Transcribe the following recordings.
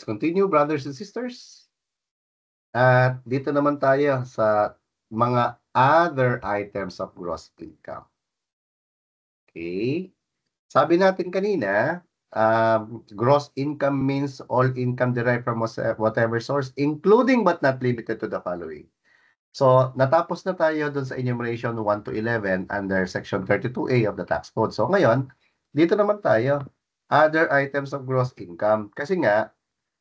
Let's continue, brothers and sisters. At dito naman tayo sa mga other items of gross income. Okay? Sabi natin kanina, gross income means all income derived from whatever source, including but not limited to the following. So, natapos na tayo dun sa enumeration 1 to 11 under section 32A of the tax code. So, ngayon, dito naman tayo, other items of gross income. Kasi nga,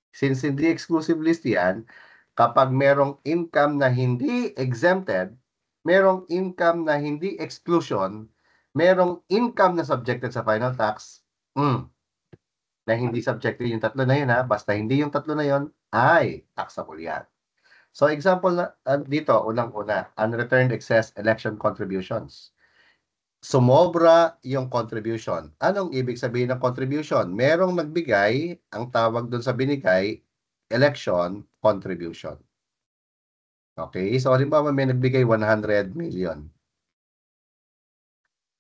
since hindi exclusive list yan, kapag merong income na hindi exempted, merong income na hindi exclusion, merong income na subjected sa final tax, na hindi subjected yung tatlo na yun ha, basta hindi yung tatlo na yun, ay taxable yan. So example na dito, unang-una, unreturned excess election contributions. Sumobra yung contribution. Anong ibig sabihin ng contribution? Merong nagbigay, ang tawag doon sa binigay, election contribution. Okay? So, halimbawa may nagbigay 100 million.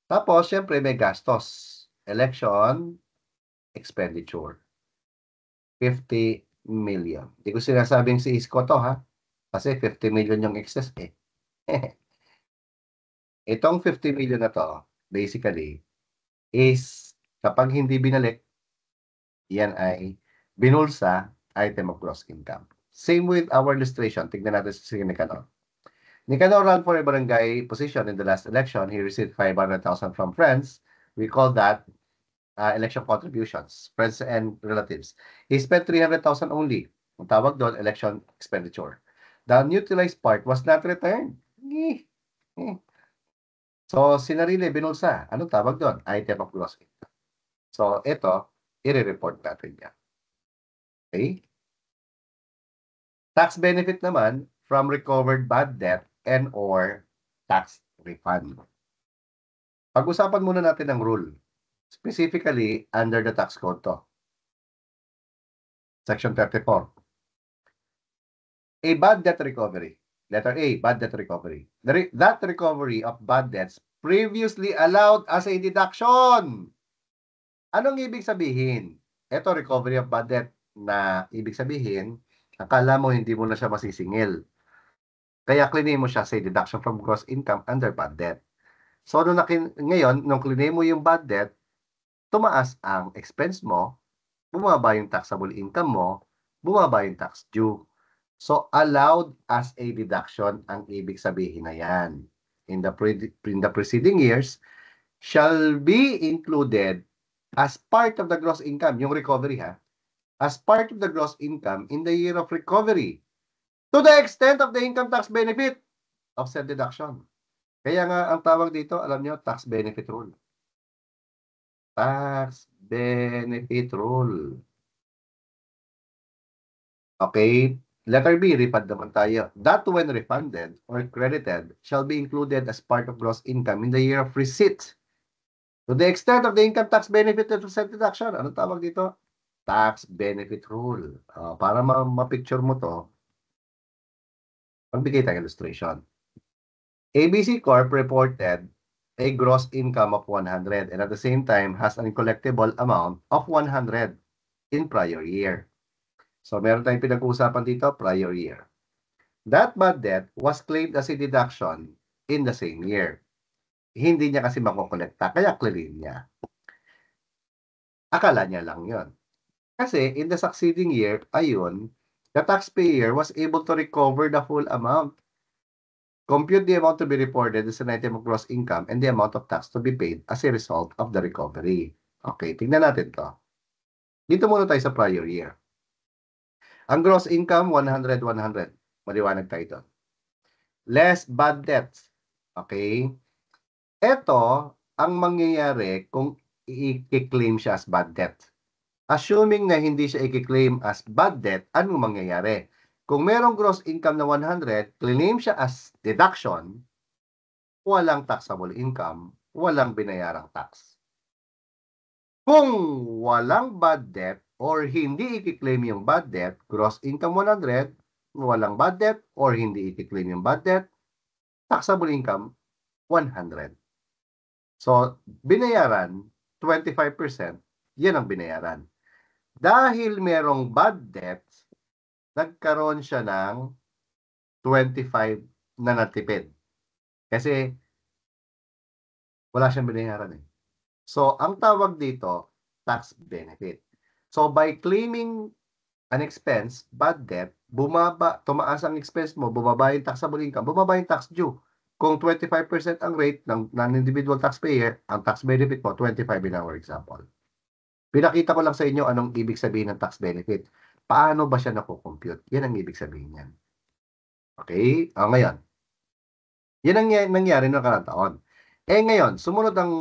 Tapos, syempre, may gastos. Election expenditure. 50 million. Hindi ko sinasabing si Isko to, ha? Kasi 50 million yung excess, eh. Itong 50 million na to, basically, is kapag hindi binalik, yan ay binulsa item of gross income. Same with our illustration. Tignan natin si Nicanor. Nicanor ran for a barangay position in the last election. He received 500,000 from friends. We call that election contributions, friends and relatives. He spent 300,000 only. Ang tawag doon, election expenditure. The unutilized part was not returned. So, sinarili, binulsa. Anong tawag doon? Item of gross income. So, ito, i-report natin yan. Okay? Tax benefit naman from recovered bad debt and or tax refund. Pag-usapan muna natin ang rule. Specifically, under the tax code to. Section 34. A bad debt recovery. Letter A, bad debt recovery. That recovery of bad debts previously allowed as a deduction. Anong ibig sabihin? Ito, recovery of bad debt na ibig sabihin, akala mo hindi mo na siya masisingil. Kaya claim mo siya sa deduction from gross income under bad debt. So, ngayon, nung claim mo yung bad debt, tumaas ang expense mo, bumaba yung taxable income mo, bumaba yung tax due. So, allowed as a deduction ang ibig sabihin na yan. In the preceding years, shall be included as part of the gross income, yung recovery ha, as part of the gross income in the year of recovery to the extent of the income tax benefit of said deduction. Kaya nga ang tawag dito, alam nyo, tax benefit rule. Tax benefit rule. Okay? Letter B, refund naman tayo. That when refunded or credited shall be included as part of gross income in the year of receipt. To the extent of the income tax benefit of said deduction. Anong tawag dito? Tax benefit rule. Para ma-picture mo to, magbigay tayong illustration. ABC Corp reported a gross income of 100 and at the same time has an uncollectible amount of 100 in prior year. So, meron tayong pinag-uusapan dito, prior year. That bad debt was claimed as a deduction in the same year. Hindi niya kasi makukolekta, kaya clearin niya. Akala niya lang yon. Kasi in the succeeding year, ayun, the taxpayer was able to recover the full amount. Compute the amount to be reported as an item of gross income and the amount of tax to be paid as a result of the recovery. Okay, tingnan natin to. Dito muna tayo sa prior year. Ang gross income, 100, 100. Maliwanag tayo ito. Less bad debts. Okay? Ito, ang mangyayari kung i-claim siya as bad debt. Assuming na hindi siya i-claim as bad debt, anong mangyayari? Kung merong gross income na 100, claim siya as deduction, walang taxable income, walang binayarang tax. Kung walang bad debt or hindi i-claim yung bad debt, gross income 100, walang bad debt or hindi i-claim yung bad debt, taxable income 100. So, binayaran 25%, yan ang binayaran. Dahil merong bad debts, nagkaroon siya ng 25 na natipid. Kasi wala siyang binayaran eh. So, ang tawag dito, tax benefit. So, by claiming an expense, bad debt, tumaas ang expense mo, bumaba yung taxable income, bumaba yung tax due. Kung 25% ang rate ng non-individual taxpayer, ang tax benefit mo, 25 in our example. Pinakita ko lang sa inyo anong ibig sabihin ng tax benefit. Paano ba siya nakukompute? Yan ang ibig sabihin niyan. Okay? Ngayon, yan ang nangyari noong karang taon. Ngayon, sumunod ang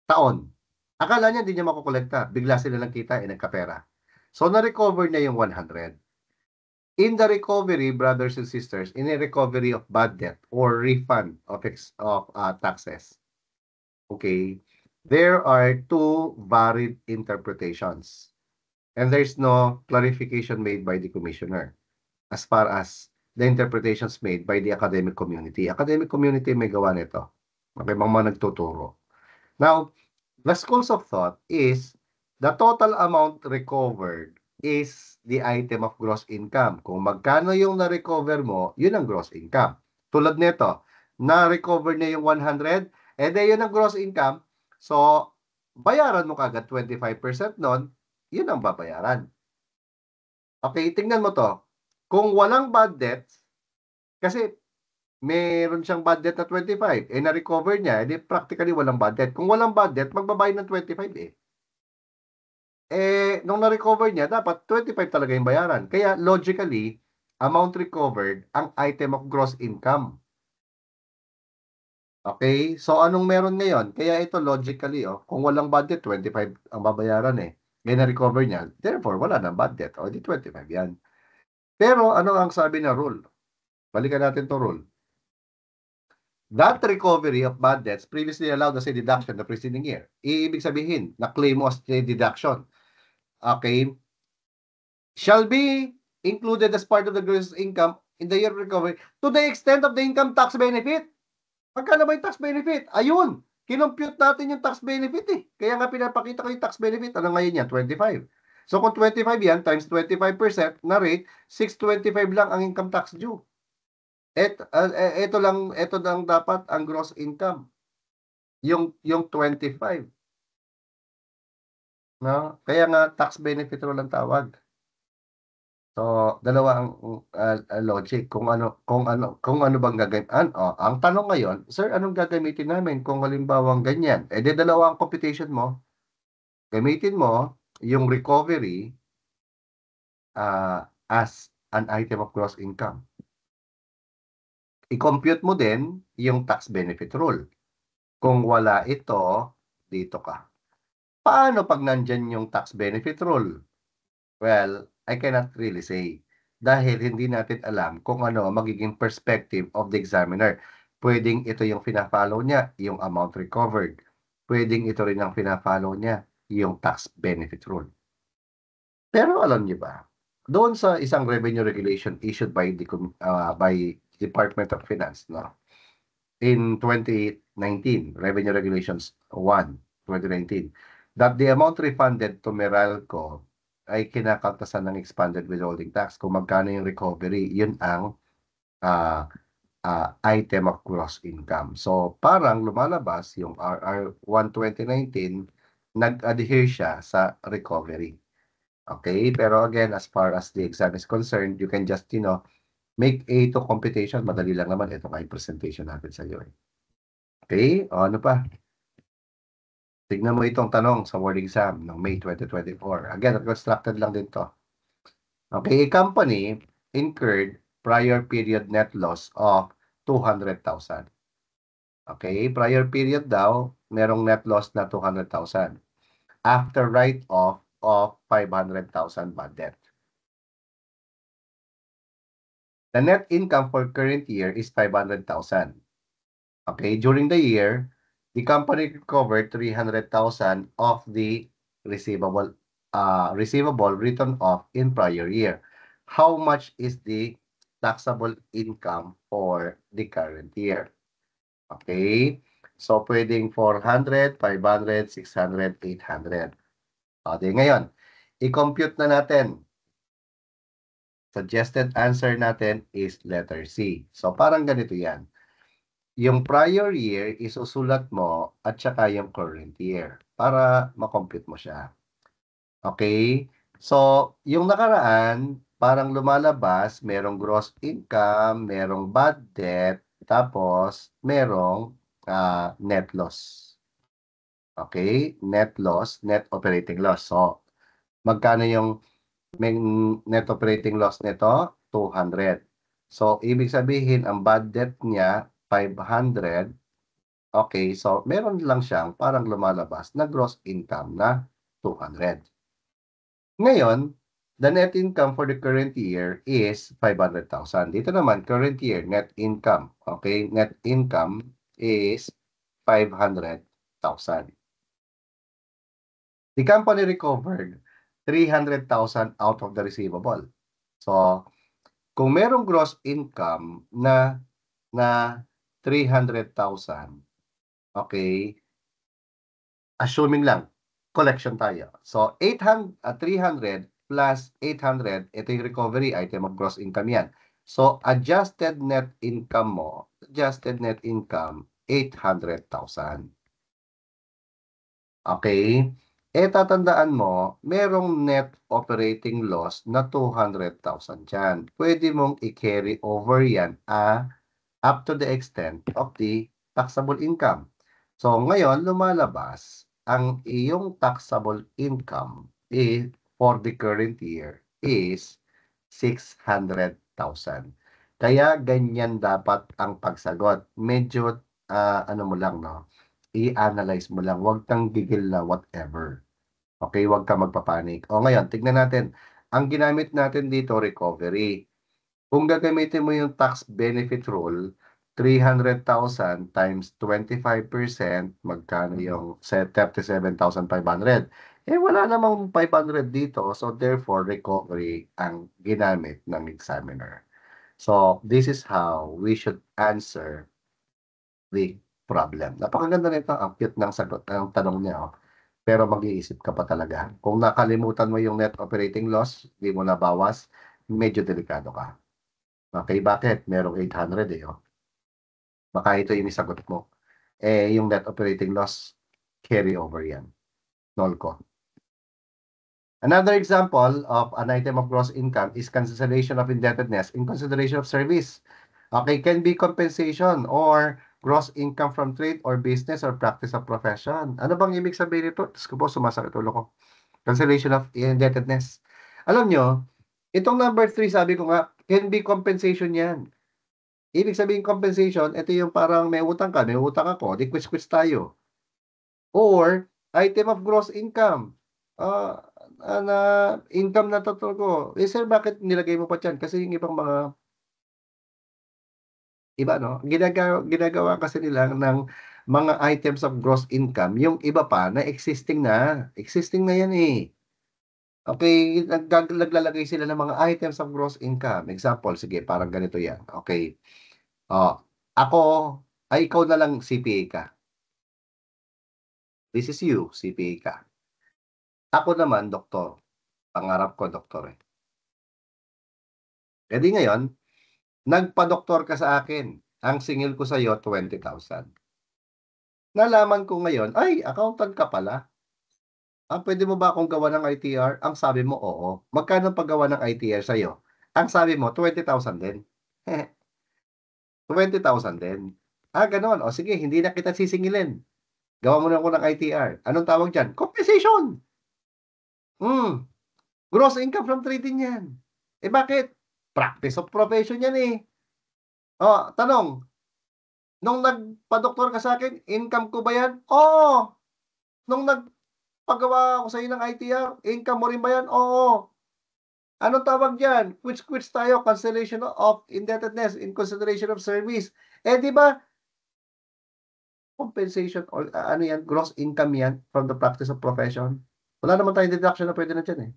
taon. Akala niya hindi niya makukolekta. Bigla sila nagkita, nagkapera. So, na-recover niya yung 100. In the recovery, brothers and sisters, in a recovery of bad debt or refund of taxes, okay, there are two varied interpretations. And there's no clarification made by the commissioner as far as the interpretations made by the academic community. Academic community may gawa nito. Okay, mga nagtuturo. Now, the schools of thought is the total amount recovered is the item of gross income. Kung magkano yung na-recover mo, yun ang gross income. Tulad nito, na-recover niya yung 100, yun ang gross income. So, bayaran mo kagad 25% nun, yun ang babayaran. Okay, tingnan mo to. Kung walang bad debts, kasi meron siyang bad debt na 25, na-recover niya, practically walang bad debt. Kung walang bad debt, magbabayad ng 25 eh. Nung na-recover niya, dapat 25 talaga yung bayaran. Kaya logically, amount recovered ang item of gross income. Okay? So, anong meron ngayon? Kaya ito logically, kung walang bad debt, 25 ang babayaran eh. Ngayon na-recover niya, therefore, wala nang bad debt. O, di 25 yan. Pero, ano ang sabi na rule? Balikan natin to rule. That recovery of bad debts previously allowed as a deduction the preceding year. Ibig sabihin, na-claim mo as a deduction. Okay? Shall be included as part of the gross income in the year of recovery to the extent of the income tax benefit. Magkano ba yung tax benefit? Ayun, kinompute natin yung tax benefit eh. Kaya nga pinapakita ko yung tax benefit. Ano ngayon yan? 25. So kung 25 yan, times 25% na rate, 625 lang ang income tax due. Ito lang dapat ang gross income. Yung 25. No? Kaya nga tax benefit rule ang tawag. So, dalawa ang logic kung ano bang gagamitin. Ang tanong ngayon, sir, anong gagamitin namin kung halimbawang ganyan? Di dalawa ang computation mo. Gamitin mo yung recovery as an item of gross income. I-compute mo din yung tax benefit rule. Kung wala ito, dito ka. Paano pag nandyan yung tax benefit rule? Well, I cannot really say dahil hindi natin alam kung ano ang magiging perspective of the examiner. Pwedeng ito yung fina-follow niya, yung amount recovered. Pwedeng ito rin ang fina-follow niya, yung tax benefit rule. Pero alam niyo ba, doon sa isang revenue regulation issued by the Department of Finance, no? In 2019, Revenue Regulations 1, 2019, that the amount refunded to Meralco ay kinakaltasan ng expanded withholding tax. Kung magkano yung recovery, yun ang item of gross income. So, parang lumalabas yung RR1 2019, nag-adhere siya sa recovery. Okay? Pero again, as far as the exam is concerned, you can just, make a to computation. Madali lang naman. Ito nga yung presentation natin sa iyo. Okay? Ano pa? Tignan mo itong tanong sa word exam ng May 2024. Again, constructed lang din to. Okay, a company incurred prior period net loss of 200,000. Okay, prior period daw, merong net loss na 200,000. After write-off of 500,000 bad debt. The net income for current year is 500,000. Okay, during the year, the company recovered 300,000 of the receivable written off in prior year. How much is the taxable income for the current year? Okay, so pwedeng 400, 500, 600, 800. O, di ngayon, i-compute na natin. Suggested answer natin is letter C. So, parang ganito yan. Yung prior year, isusulat mo at saka yung current year para makompute mo siya. Okay? So, yung nakaraan, parang lumalabas, merong gross income, merong bad debt, tapos merong net loss. Okay? Net loss, net operating loss. So, magkano yung net operating loss nito? 200. So, ibig sabihin, ang bad debt niya, 500. Okay, so meron lang siyang parang lumalabas na gross income na 200. Ngayon, the net income for the current year is 500,000. Dito naman, current year, net income. Okay, net income is 500,000. The company recovered 300,000 out of the receivable. So, kung merong gross income na 300,000, okay, assuming lang, collection tayo. So, 300 plus 800, ito yung recovery item of gross income yan. So, adjusted net income mo, 800,000. Okay? Tatandaan mo, merong net operating loss na 200,000 dyan. Pwede mong i-carry over yan up to the extent of the taxable income. So, ngayon, lumalabas, ang iyong taxable income for the current year is 600,000. Kaya ganyan dapat ang pagsagot. Medyo, ano mo lang, no? I-analyze mo lang. Huwag kang gigil na whatever. Okay, huwag kang magpapanik. O ngayon, tignan natin. Ang ginamit natin dito, recovery. Kung gagamitin mo yung tax benefit rule, 300,000 times 25%, magkano yung 37,500? Wala namang 500 dito. So, therefore, recovery ang ginamit ng examiner. So, this is how we should answer the problem. Napakaganda nito. Ang cute ng sagot, ng tanong niya. Oh. Pero mag-iisip ka pa talaga. Kung nakalimutan mo yung net operating loss, hindi mo nabawas, medyo delikado ka. Okay, bakit? Merong 800 eh. Oh. Baka ito yung isagot mo. Yung net operating loss, carry over yan. Null ko. Another example of an item of gross income is cancellation of indebtedness in consideration of service. Okay, can be compensation or gross income from trade or business or practice of profession. Ano bang ibig sabihin nito? Diyos ko po, sumasakit ulo ko. Cancellation of indebtedness. Alam nyo, itong number 3, sabi ko nga, can be compensation yan. Ibig sabihin compensation, ito yung parang may utang ka, may utang ako, di quiz-quiz tayo. Or, item of gross income. Na income na total ko. Sir, bakit nilagay mo pa dyan? Kasi yung ibang mga iba, no? Ginagawa kasi nila ng mga items of gross income, yung iba pa na existing na. Existing na yan eh. Okay, naglalagay sila ng mga items of gross income. Example, sige, parang ganito yan. Okay. Ako, ikaw na lang CPA ka. This is you, CPA ka. Ako naman, doktor. Pangarap ko, doktor eh. E di ngayon, nagpa-doktor ka sa akin. Ang singil ko sa iyo, 20,000. Nalaman ko ngayon, ay, accountant ka pala. Pwede mo ba akong gawa ng ITR? Ang sabi mo, oo. Magkano paggawa ng ITR sa iyo? Ang sabi mo, 20,000 din. 20,000 din. Ganon. O sige, hindi na kita sisingilin. Gawa mo na ako ng ITR. Anong tawag dyan? Compensation! Gross income from trading yan. Bakit? Practice of profession yan eh. Tanong, nung nagpa-doktor ka sa akin, income ko ba yan? Oo. Nung nagpagawa ako sa iyo ng ITR, income mo rin ba yan? Oo. Anong tawag dyan? Quits tayo, cancellation of indebtedness in consideration of service. Di ba? Compensation or ano yan, gross income yan from the practice of profession. Wala naman tayong deduction na pwede na dyan eh.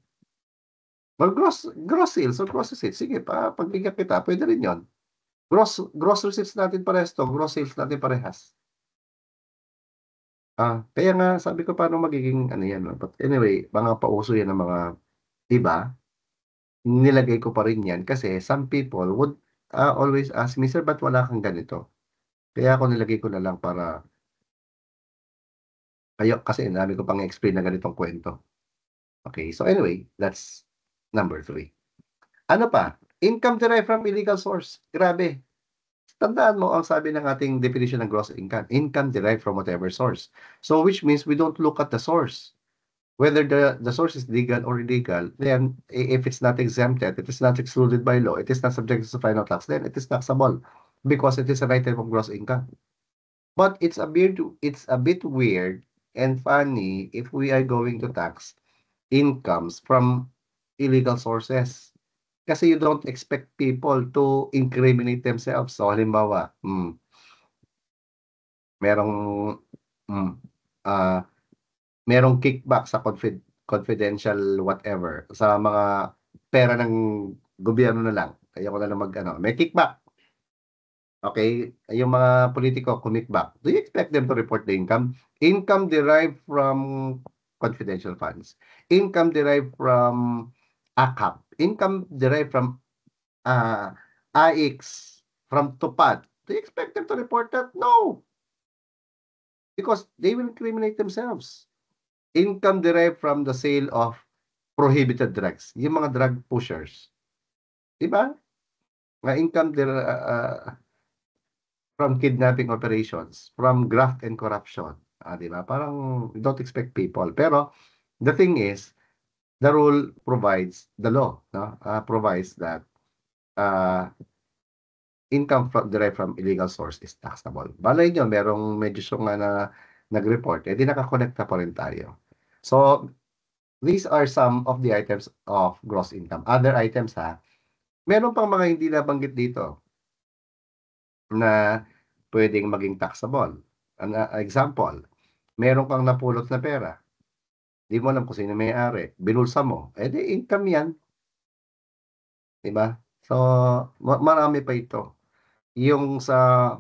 Well, gross sales or gross receipts. Sige, pagbigyan kita, pwede rin yun. Gross receipts natin parehas to, gross sales natin parehas. Kaya nga sabi ko paano magiging ano yan 'no, but anyway, mga pauso yan ng mga iba, nilagay ko pa rin yan kasi some people would, always ask me, "Sir ba't wala kang ganito?" Kaya ako nilagay ko na lang para kasi ang dami ko pang i-explain na ganitong kwento. Okay, so anyway, that's number 3. Ano pa? Income derived from illegal source, grabe. Tandaan mo ang sabi ng ating definition ng gross income, income derived from whatever source. So which means we don't look at the source. Whether the source is legal or illegal, then if it's not exempted, if it's not excluded by law, it is not subject to final tax, then it is taxable because it is an item of gross income. But it's a bit weird and funny if we are going to tax incomes from illegal sources. Kasi you don't expect people to incriminate themselves. So halimbawa, merong hmm, ah, merong kickback sa confidential whatever, sa mga pera ng gobyerno na lang, ayoko na lang mag-ano, may kickback, okey, yung mga pulitiko kickback. Do you expect them to report the income? Income derived from confidential funds, income derived from AKAP, income derived from, AIX, from TUPAD. Do you expect them to report that? No, because they will incriminate themselves. Income derived from the sale of prohibited drugs, yung mga drug pushers, 'di ba? Mga income from kidnapping operations, from graft and corruption, 'di ba? Parang don't expect people. Pero the thing is, the rule provides, the law, no, provides that, uh, income derived from illegal source is taxable. Malay niyo merong medyo syunga na nag-report, eh, di nakakolekta pa rin tayo. So, these are some of the items of gross income. Other items, meron pang mga hindi nabanggit dito na puwedeng maging taxable. Example, meron kang napulot na pera, 'di mo alam kung sino may-ari, binulsa mo, eh, di income 'yan, 'di ba? So, marami pa ito. Yung sa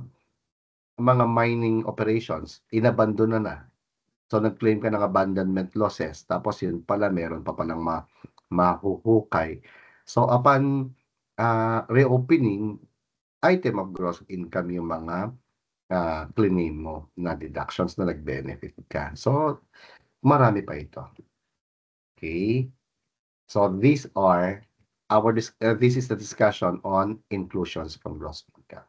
mga mining operations, inabandona na. So, nag-claim ka ng abandonment losses, tapos yun pala meron pa palang mahuhukay. So, upon, reopening, item of gross income yung mga, claim mo na deductions na nag-benefit ka. So, marami pa ito. Okay? So, this is the discussion on inclusions from gross income.